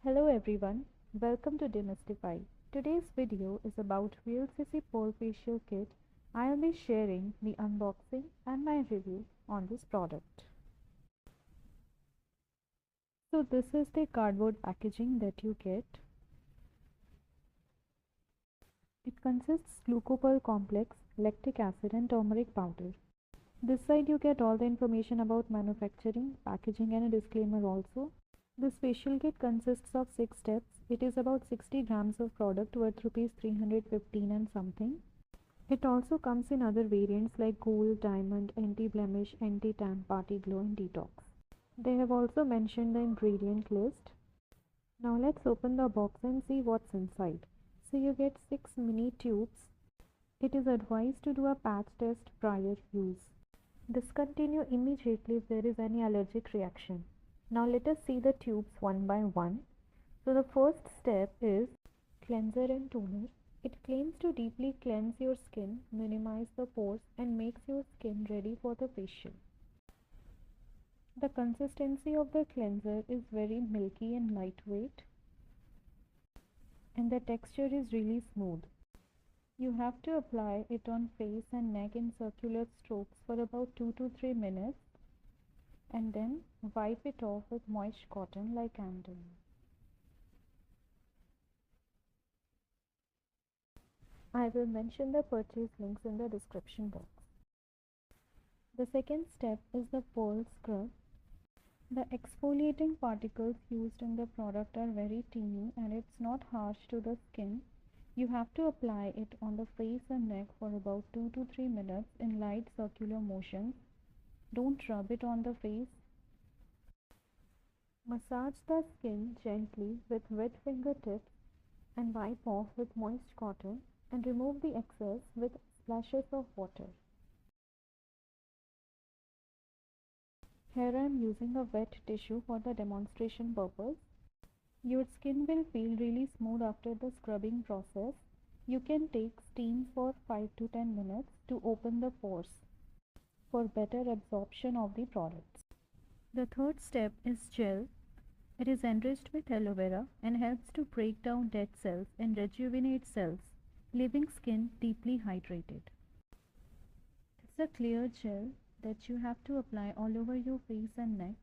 Hello everyone, welcome to Demystify. Today's video is about VLCC Pearl Facial Kit. I'll be sharing the unboxing and my review on this product. So this is the cardboard packaging that you get. It consists glucopearl complex, lactic acid and turmeric powder. This side you get all the information about manufacturing, packaging and a disclaimer also. This facial kit consists of 6 steps. It is about 60 grams of product worth rupees 315 and something. It also comes in other variants like gold, diamond, anti-blemish, anti-tan, party glow and detox. They have also mentioned the ingredient list. Now let's open the box and see what's inside. So you get 6 mini tubes. It is advised to do a patch test prior use. Discontinue immediately if there is any allergic reaction. Now let us see the tubes one by one. So the first step is cleanser and toner. It claims to deeply cleanse your skin, minimize the pores and makes your skin ready for the facial. The consistency of the cleanser is very milky and lightweight, and the texture is really smooth. You have to apply it on face and neck in circular strokes for about 2 to 3 minutes and then wipe it off with moist cotton like I'm doing. I will mention the purchase links in the description box. The second step is the pearl scrub. The exfoliating particles used in the product are very teeny and it's not harsh to the skin. You have to apply it on the face and neck for about 2 to 3 minutes in light circular motions. Don't rub it on the face. Massage the skin gently with wet fingertips and wipe off with moist cotton and remove the excess with splashes of water. Here I am using a wet tissue for the demonstration purpose. Your skin will feel really smooth after the scrubbing process. You can take steam for 5 to 10 minutes to open the pores for better absorption of the products. The third step is gel. It is enriched with aloe vera and helps to break down dead cells and rejuvenate cells, leaving skin deeply hydrated. It's a clear gel that you have to apply all over your face and neck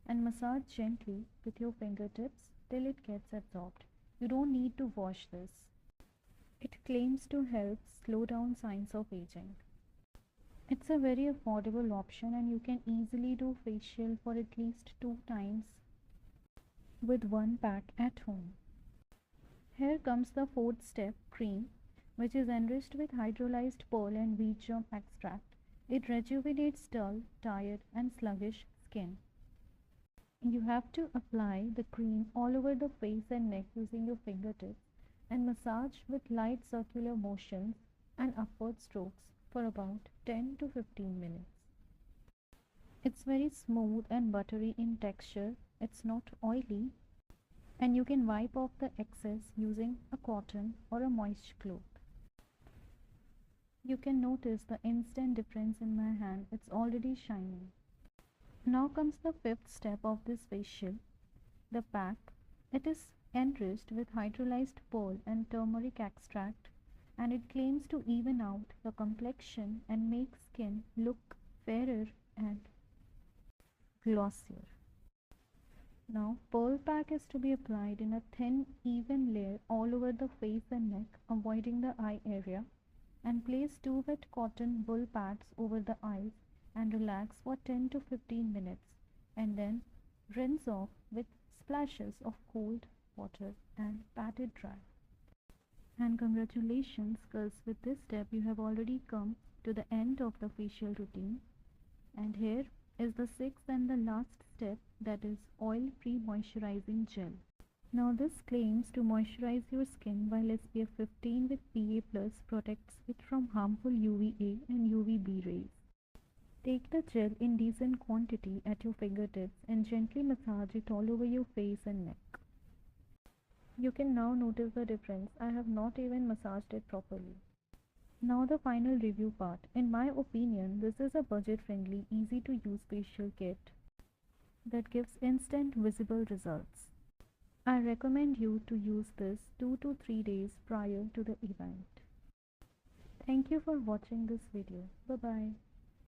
and massage gently with your fingertips till it gets absorbed. You don't need to wash this. It claims to help slow down signs of aging. It's a very affordable option and you can easily do facial for at least 2 times with one pack at home. Here comes the fourth step, cream, which is enriched with hydrolyzed pearl and wheat germ extract. It rejuvenates dull, tired and sluggish skin. You have to apply the cream all over the face and neck using your fingertips and massage with light circular motions and upward strokes for about 10 to 15 minutes. It's very smooth and buttery in texture. It's not oily and you can wipe off the excess using a cotton or a moist cloth. You can notice the instant difference in my hand. It's already shining. Now comes the fifth step of this facial, the pack. It is enriched with hydrolyzed pearl and turmeric extract and it claims to even out the complexion and make skin look fairer and glossier. Now pearl pack is to be applied in a thin even layer all over the face and neck, avoiding the eye area, and place 2 wet cotton wool pads over the eyes and relax for 10 to 15 minutes and then rinse off with splashes of cold water and pat it dry. And congratulations, because with this step you have already come to the end of the facial routine. And here is the sixth and the last step, that is oil-free moisturizing gel. Now this claims to moisturize your skin while SPF 15 with PA+ protects it from harmful UVA and UVB rays. Take the gel in decent quantity at your fingertips and gently massage it all over your face and neck. You can now notice the difference. I have not even massaged it properly. Now the final review part. In my opinion, this is a budget-friendly, easy-to-use facial kit that gives instant visible results. I recommend you to use this 2 to 3 days prior to the event. Thank you for watching this video. Bye bye.